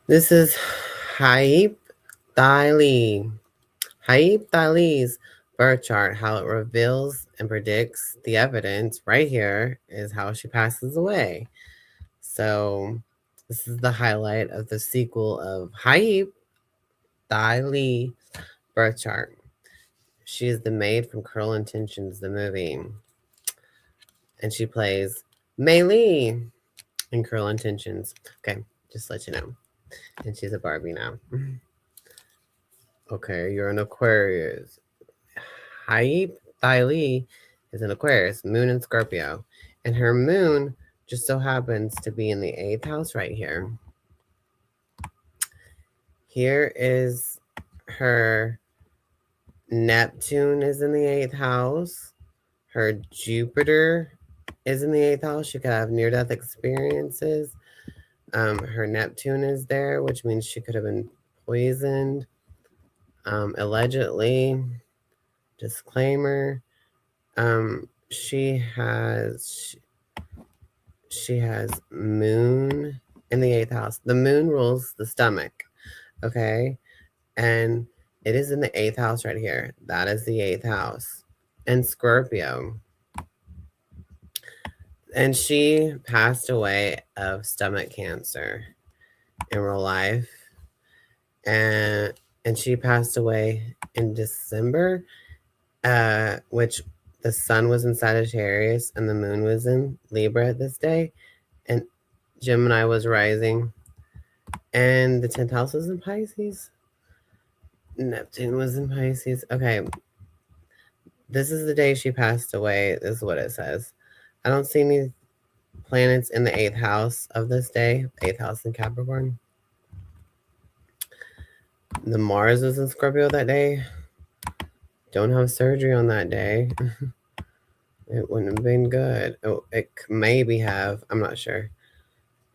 This is Hiep Hiep birth chart, how it reveals and predicts the evidence. Right here is how she passes away. So this is the highlight of the sequel of Hiep birth chart. She is the maid from Cruel Intentions, the movie, and she plays Mei Lee in Cruel Intentions. Okay, just let you know. And she's a Barbie now. Okay, you're an Aquarius. Hiep is an Aquarius, moon in Scorpio. And her moon just so happens to be in the 8th house right here. Here is her Neptune is in the 8th house. Her Jupiter is in the 8th house. She could have near-death experiences. Her Neptune is there, which means she could have been poisoned. Allegedly, disclaimer. She has moon in the 8th house. The moon rules the stomach, okay? And it is in the 8th house right here. That is the 8th house. And Scorpio. And she passed away of stomach cancer in real life. And she passed away in December, which the sun was in Sagittarius and the moon was in Libra this day. And Gemini was rising. And the 10th house was in Pisces. Neptune was in Pisces. Okay. This is the day she passed away, is what it says. I don't see any planets in the 8th house of this day, 8th house in Capricorn. The Mars was in Scorpio that day. Don't have surgery on that day. It wouldn't have been good. Oh, it maybe have. I'm not sure.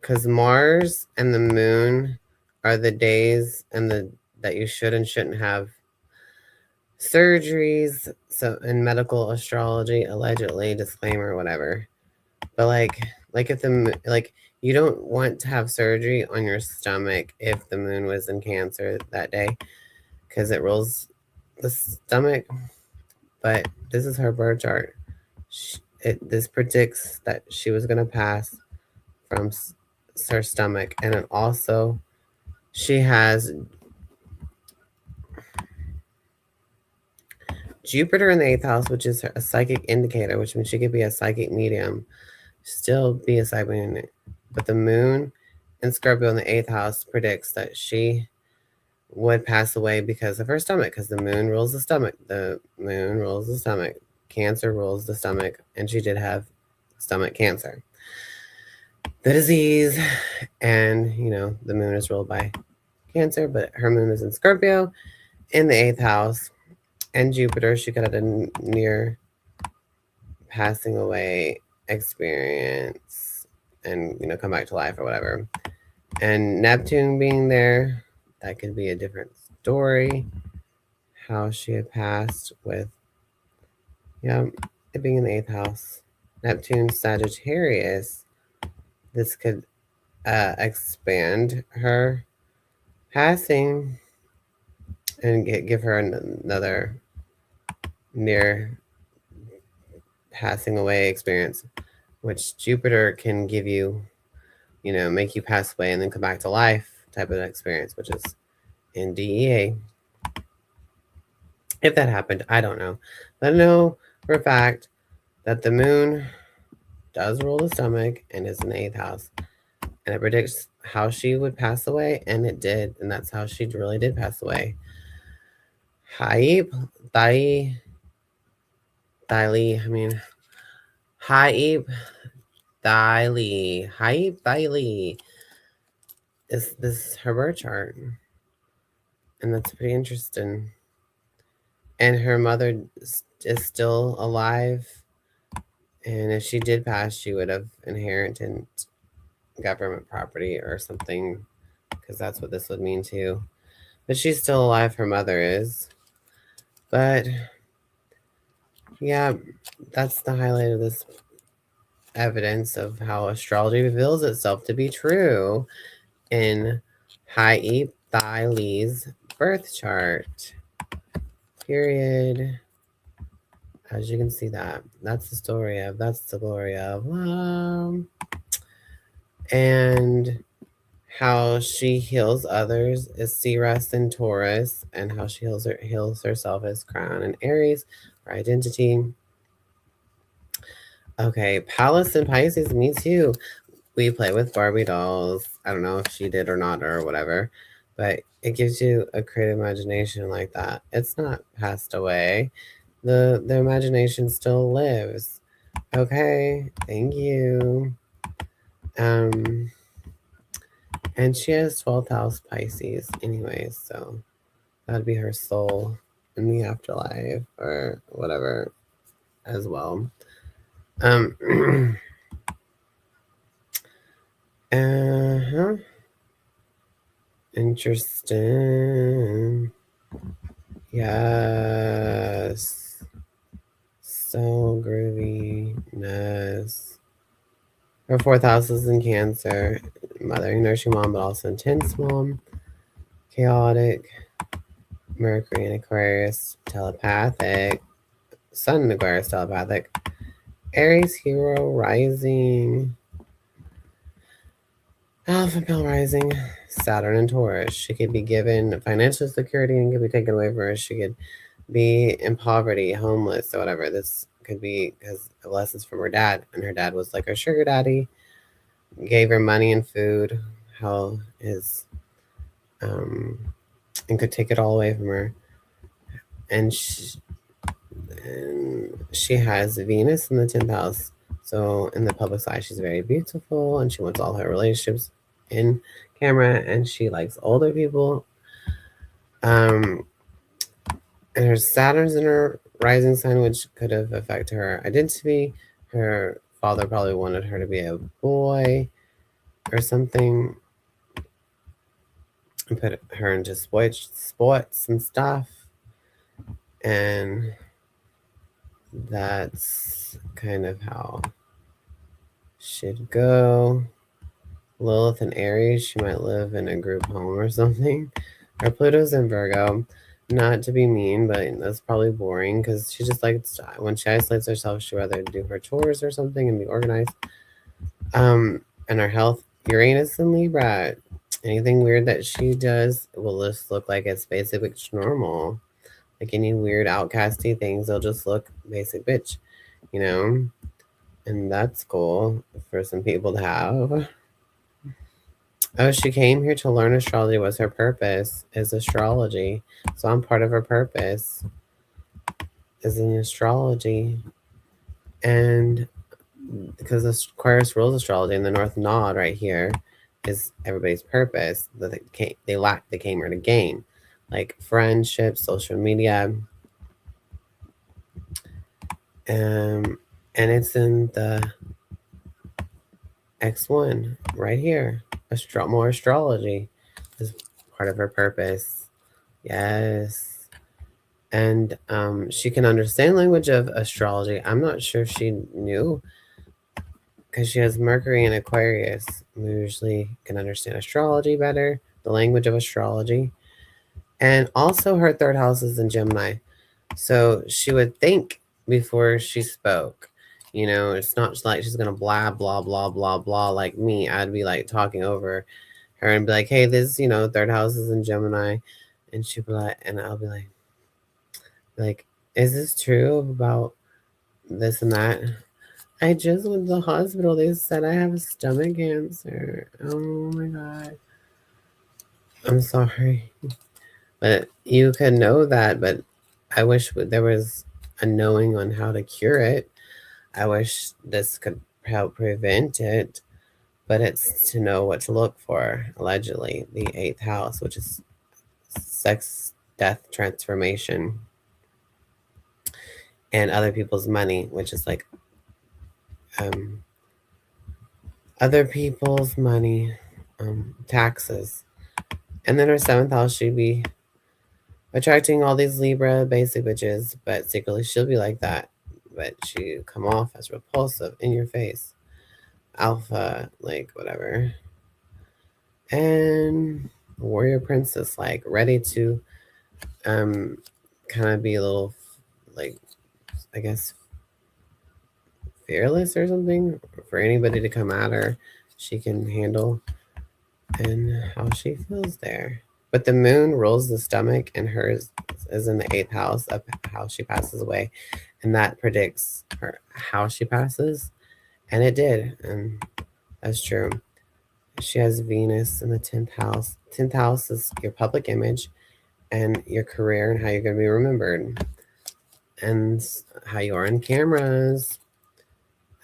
Because Mars and the moon are the days that you should and shouldn't have surgeries. So in medical astrology, allegedly, disclaimer, whatever. But like if you don't want to have surgery on your stomach if the moon was in Cancer that day, because it rules the stomach. But this is her birth chart. This predicts that she was gonna pass from her stomach, and it also she has Jupiter in the 8th house, which is a psychic indicator, which means she could be a psychic medium, still be a psychic medium. But the moon in Scorpio in the 8th house predicts that she would pass away because of her stomach, because the moon rules the stomach. The moon rules the stomach. Cancer rules the stomach, and she did have stomach cancer. The disease, and the moon is ruled by Cancer, but her moon is in Scorpio in the 8th house, and Jupiter, she could have a near passing away experience and come back to life or whatever. And Neptune being there, that could be a different story. How she had passed with it being in the 8th house. Neptune Sagittarius, this could expand her passing and give her another near passing away experience, which Jupiter can give you, make you pass away and then come back to life type of experience, which is in DEA. If that happened, I don't know. But I know for a fact that the moon does rule the stomach and is in the 8th house. And it predicts how she would pass away, and it did. And that's how she really did pass away. Hiep is this her birth chart. And that's pretty interesting. And her mother is still alive. And if she did pass, she would have inherited government property or something, because that's what this would mean too. But she's still alive, her mother is. But yeah, that's the highlight of this evidence of how astrology reveals itself to be true in Hiep Lee's birth chart. Period. As you can see that's the story of, that's the glory of and how she heals others is Ceres and Taurus, and how she heals herself is Crown and Aries, her identity. Okay, Palace and Pisces, me too. We play with Barbie dolls. I don't know if she did or not or whatever, but it gives you a creative imagination like that. It's not passed away. The imagination still lives. Okay, thank you. And she has 12th house Pisces anyway, so that'd be her soul in the afterlife or whatever as well. Uh-huh. Interesting. Yes. So grooviness. Her 4th house is in Cancer. Mothering, nurturing mom, but also intense mom. Chaotic. Mercury in Aquarius, telepathic. Sun in Aquarius, telepathic. Aries hero rising. Alpha male rising. Saturn and Taurus. She could be given financial security and could be taken away from her. She could be in poverty, homeless, or whatever. This could be because of lessons from her dad, and her dad was like her sugar daddy, gave her money and food, how his and could take it all away from her. And she has Venus in the 10th house. So in the public eye, she's very beautiful, and she wants all her relationships in camera, and she likes older people. And her Saturn's in her rising sign, which could have affected her identity. Her father probably wanted her to be a boy or something, and put her into sports and stuff. And that's kind of how should go. Lilith in Aries, she might live in a group home or something. Or Pluto's in Virgo. Not to be mean, but that's probably boring because she just likes, when she isolates herself, she'd rather do her chores or something and be organized. And her health, Uranus in Libra. Anything weird that she does will just look like it's basic bitch normal. Like any weird outcasty things, they'll just look basic bitch, you know? And that's cool for some people to have. Oh, she came here to learn astrology. Was her purpose is astrology. So I'm part of her purpose is in astrology. And because Aquarius rules astrology, and the North Node right here is everybody's purpose that they came here to gain, like friendship, social media, and it's in the X1 right here. More astrology is part of her purpose. Yes. And she can understand language of astrology. I'm not sure if she knew, because she has Mercury in Aquarius. We usually can understand astrology better, the language of astrology. And also her 3rd house is in Gemini. So she would think before she spoke. You know, it's not like she's going to blah, blah, blah, blah, blah like me. I'd be like talking over her and be like, hey, this, 3rd house is in Gemini. And she'd be like, and I'll be like, is this true about this and that? I just went to the hospital. They said I have stomach cancer. Oh my God. I'm sorry. But you can know that, but I wish there was a knowing on how to cure it. I wish this could help prevent it, but it's to know what to look for. Allegedly, the 8th house, which is sex, death, transformation, and other people's money, which is like other people's money, taxes. And then her 7th house should be attracting all these Libra basic bitches, but secretly she'll be like that. But she come off as repulsive in your face. Alpha, like whatever. And warrior princess, like ready to kind of be a little, like, I guess, fearless or something. For anybody to come at her, she can handle, and how she feels there. But the moon rules the stomach, and hers is in the 8th house of how she passes away, and that predicts her how she passes, and it did, and that's true. She has Venus in the 10th house. 10th house is your public image and your career and how you're going to be remembered and how you are in cameras.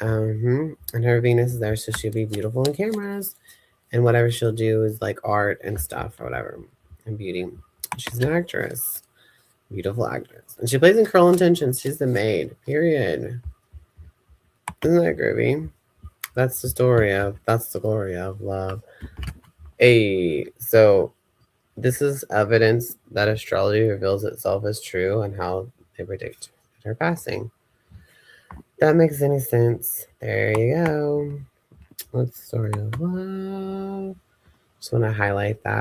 And her Venus is there, so she'll be beautiful in cameras. And whatever she'll do is like art and stuff or whatever, and beauty. She's an actress, beautiful actress. And she plays in Cruel Intentions. She's the maid, period. Isn't that groovy? That's the glory of love. Hey, so this is evidence that astrology reveals itself as true and how they predict her passing. That makes any sense. There you go. What's the story of love? Just want to highlight that.